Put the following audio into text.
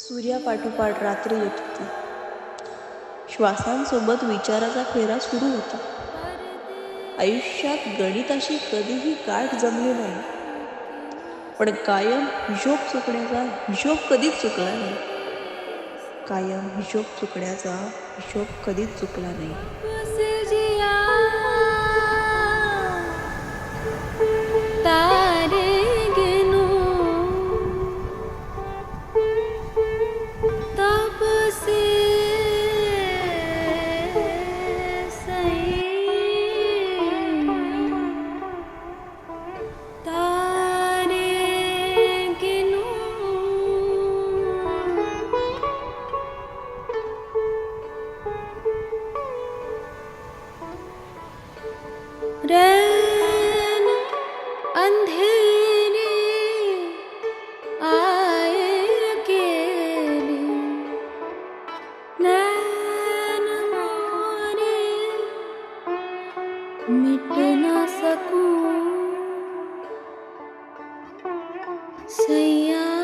सूर्यापाठोपाठ रात्र येत होती. श्वासांसोबत विचाराचा फेरा सुरू होता. आयुष्यात गणिताशी कधीही गाठ जमली नाही, पण कायम हिशोब चुकण्याचा हिशोब कधीच चुकला नाही. कायम हिशोब चुकण्याचा हिशोब कधीच चुकला नाही. तारे गिनू तब से सही तारे गिनू रैन अंधेरे आए अकेले नैन मोरे मिट न सकूं सैया